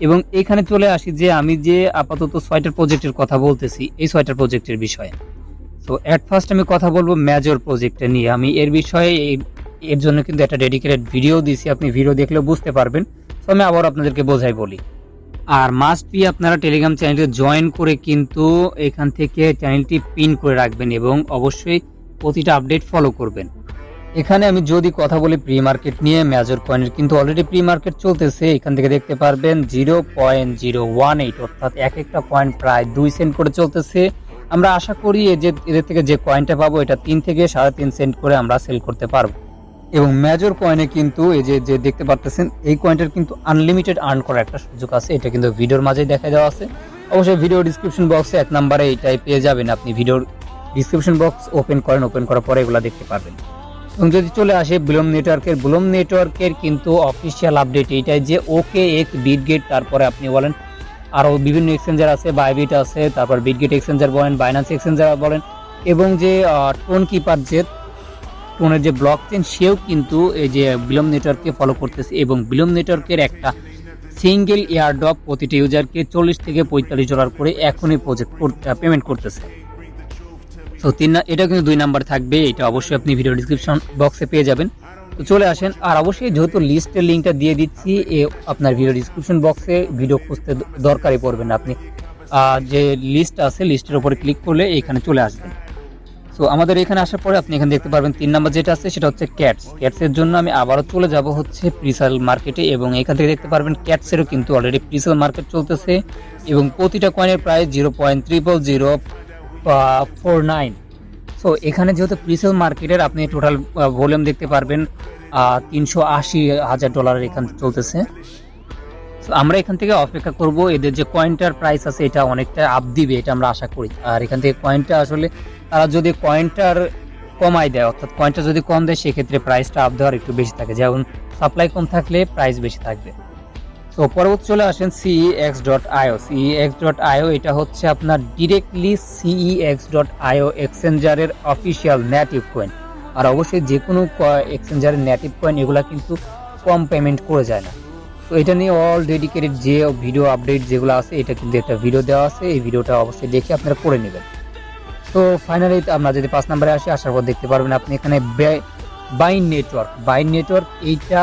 এবং এখানে চলে আসি যে আমি যে আপাতত 6টার প্রজেক্টের কথা বলতেছি, এই 6টার প্রজেক্টের বিষয়ে। সো এট ফার্স্ট আমি কথা বলবো মেজর প্রজেক্টটা নিয়ে। আমি এর বিষয়ে এর জন্য কিন্তু একটা ডেডিকেটেড ভিডিও দিয়েছি, আপনি ভিডিও দেখলেও বুঝতে পারবেন। সো আমি আবার আপনাদেরকে বোঝাই বলি। আর মাস্ট বি আপনারা টেলিগ্রাম চ্যানেলটি জয়েন করে কিন্তু এখান থেকে চ্যানেলটি পিন করে রাখবেন এবং অবশ্যই প্রতিটা আপডেট ফলো করবেন। এখানে আমি যদি কথা বলি প্রি মার্কেট নিয়ে, মেজর কয়েনের কিন্তু অলরেডি প্রি মার্কেট চলতেছে। এখান থেকে দেখতে পারবেন 0.018, অর্থাৎ এক একটা কয়েন প্রায় 2 সেন্ট করে চলতেছে। আমরা আশা করি এদের থেকে যে কয়েনটা পাবো এটা 3 থেকে 3.5 সেন্ট করে আমরা সেল করতে পারবো। এবং মেজর কয়েনে কিন্তু এই যে দেখতে পারতেছেন এই কয়েনটার কিন্তু আনলিমিটেড আর্ন করার একটা সুযোগ আছে। এটা কিন্তু ভিডিওর মাঝেই দেখা দেওয়া আছে। অবশ্যই ভিডিও ডিসক্রিপশন বক্সে 1 নম্বরে এইটাই পেয়ে যাবেন। আপনি ভিডিওর ডিসক্রিপশন বক্স ওপেন করার পরে এগুলো দেখতে পারবেন। এবং যদি চলে আসে বুলম নেটওয়ার্কের কিন্তু অফিসিয়াল আপডেট এইটাই যে OKX, বিটগেট, তারপরে আপনি বলেন আরও বিভিন্ন এক্সচেঞ্জার আছে, বাইবিট আছে, তারপর বিটগেট এক্সচেঞ্জার বলেন, বাইন্যান্স এক্সচেঞ্জার বলেন, এবং যে টোন কিপার যে টোনের যে ব্লক চেন সেও কিন্তু এই যে বিলম নেটওয়ার্ককে ফলো করতেছে। এবং বিলম নেটওয়ার্কের একটা সিঙ্গেল এয়ারড্রপ প্রতিটি ইউজারকে $40 থেকে $45 করে এখনই পেমেন্ট করতেছে। তো এটা কিন্তু 2 নাম্বার থাকবে, এটা অবশ্যই আপনি ভিডিও ডিসক্রিপশন বক্সে পেয়ে যাবেন। তো চলে আসেন। আর অবশ্যই যেহেতু লিস্টের লিঙ্কটা দিয়ে দিচ্ছি, আপনার ভিডিও ডিসক্রিপশন বক্সে ভিডিও খুঁজতে দরকারই পড়বে না। আপনি যে লিস্ট আছে লিস্টের উপরে ক্লিক করলে এখানে চলে আসবেন। সো আমাদের এখানে আসার পরে আপনি এখানে দেখতে পারবেন 3 নাম্বার যেটা আছে সেটা হচ্ছে ক্যাটসের জন্য আমি আবারও চলে যাব হচ্ছে প্রিসেল মার্কেটে। এবং এখান থেকে দেখতে পারবেন ক্যাটসেরও কিন্তু অলরেডি প্রিসেল মার্কেট চলতেছে এবং প্রতিটা কয়েনের প্রাইস 0.00049। সো এখানে যেহেতু প্রিসেল মার্কেটের আপনি টোটাল ভলিউম দেখতে পারবেন $380,000 এখান চলতেছে। সো আমরা এখান থেকে অপেক্ষা করব, এদের যে কয়েনটার প্রাইস আছে এটা অনেকটা আপ দিবে এটা আমরা আশা করি। আর এখান থেকে কয়েনটা আসলে তারা যদি কয়েনটার কমাই দেয়, অর্থাৎ কয়েনটা যদি কম দেয় সেক্ষেত্রে প্রাইসটা আপ দেওয়ার একটু বেশি থাকে, যেমন সাপ্লাই কম থাকলে প্রাইস বেশি থাকবে। তো পরবর্তী চলে আসেন CEX.io। এটা হচ্ছে আপনার ডিরেক্টলি CEX.io এক্সচেঞ্জারের অফিসিয়াল নেটিভ কয়েন। আর অবশ্যই যে কোনো এক্সচেঞ্জারের নেটিভ কয়েন এগুলা কিন্তু কম পেমেন্ট করে যায় না। তো এটা নিয়ে অল ডেডিকেটেড যে ভিডিও আপডেট যেগুলো আছে এটা কিন্তু একটা ভিডিও দেওয়া আছে, এই ভিডিওটা অবশ্যই দেখে আপনারা করে নেবেন। তো ফাইনালি আমরা যদি 5 নম্বরে আসার পর দেখতে পারবেন আপনি এখানে বাইন নেটওয়ার্ক এইটা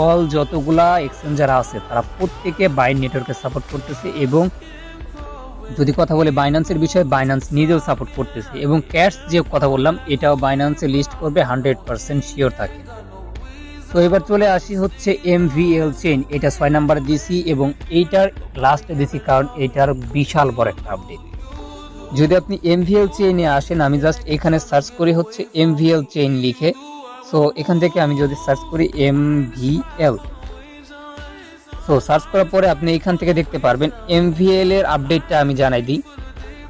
অল যতগুলা এক্সচেঞ্জার আছে তারা প্রত্যেকে বাইন নেটওয়ার্কে সাপোর্ট করতেছে। এবং যদি কথা বলে বাইন্যান্সের বিষয়ে, বাইন্যান্স নিজেও সাপোর্ট করতেছে। এবং ক্যাশ যে কথা বললাম এটাও বাইন্যান্সে লিস্ট করবে, 100% শিওর থাকে। তো এবার চলে আসি হচ্ছে MVL চেইন, এটা 6 নাম্বার দিছি এবং এইটার লাস্টে দিছি কারণ এইটার বিশাল বড় একটা আপডেট। যদি আপনি MVL চেইনে আসেন, আমি জাস্ট এখানে সার্চ করি হচ্ছে MVL চেইন লিখে। সো এখান থেকে আমি যদি সার্চ করি MVL, সো সার্চ করার পরে আপনি এখান থেকে দেখতে পারবেন MVL এর আপডেটটা আমি জানাই দিই।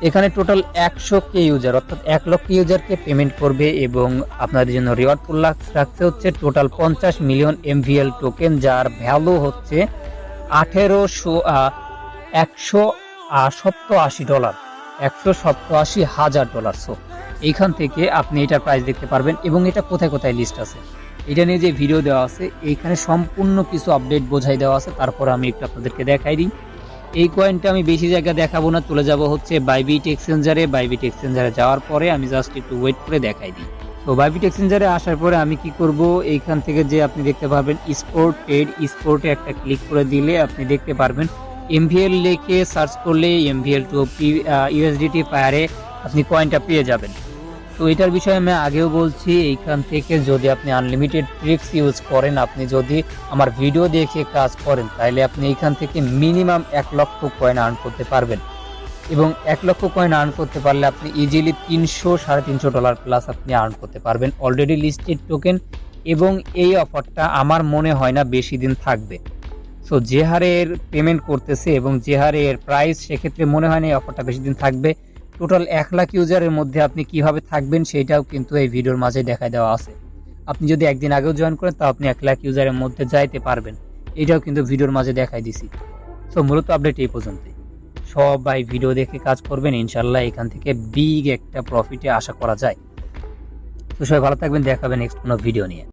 এখানে টোটাল 100K ইউজার, অর্থাৎ 1 লক্ষ ইউজারকে পেমেন্ট করবে এবং আপনাদের জন্য রিওয়ার্ড পুল রাখতে হচ্ছে টোটাল 50 মিলিয়ন MVL টোকেন, যার ভ্যালু হচ্ছে $187,000। সো এইখান থেকে আপনি এটার প্রাইস দেখতে পারবেন এবং এটা কোথায় কোথায় লিস্ট আছে এটা নিয়ে যে ভিডিও দেওয়া আছে এইখানে সম্পূর্ণ কিছু আপডেট বোঝাই দেওয়া আছে। তারপর আমি একটু আপনাদেরকে দেখাই দিই। এই কয়েনটা আমি বেশি জায়গা দেখাবো না, চলে যাব হচ্ছে বাইবিট এক্সচেঞ্জারে যাওয়ার পরে আমি জাস্ট একটু ওয়েট করে দেখাই দিই। তো বাইবিট এক্সচেঞ্জারে আসার পরে আমি কি করব, এইখান থেকে যে আপনি দেখতে পারবেন স্পোর্টে একটা ক্লিক করে দিলে আপনি দেখতে পারবেন MVL লিখে সার্চ করলে MVL টু USDT পায়ারে আপনি কয়েনটা পেয়ে যাবেন। তো এটার বিষয়ে আমি আগেও বলছি, এইখান থেকে যদি আপনি আনলিমিটেড ট্রিক্স ইউজ করেন, আপনি যদি আমার ভিডিও দেখে কাজ করেন তাহলে আপনি এইখান থেকে মিনিমাম 1 লক্ষ কয়েন আর্ন করতে পারবেন। এবং 1 লক্ষ কয়েন আর্ন করতে পারলে আপনি ইজিলি $300-350 প্লাস আপনি আর্ন করতে পারবেন অলরেডি লিস্টেড টোকেন। এবং এই অফারটা আমার মনে হয় না বেশি দিন থাকবে। সো যে হারের পেমেন্ট করতেছে এবং যে হারের প্রাইস, সেক্ষেত্রে মনে হয় না এই অফারটা বেশি দিন থাকবে। টোটাল 1 লাখ ইউজারের মধ্যে আপনি কিভাবে থাকবেন সেটাও কিন্তু এই ভিডিওর মাঝে দেখাই দেওয়া আছে। আপনি যদি একদিন আগেও জয়েন করেন তাও আপনি 1 লাখ ইউজারের মধ্যে যাইতে পারবেন, এটাও কিন্তু ভিডিওর মাঝে দেখাই দিছি। সো মূলত আপডেট এই পর্যন্তই। সবাই ভিডিও দেখে কাজ করবেন, ইনশাল্লাহ এখান থেকে বিগ একটা প্রফিটে আশা করা যায়। তো সবাই ভালো থাকবেন, দেখাবেন নেক্সট কোনো ভিডিও নিয়ে।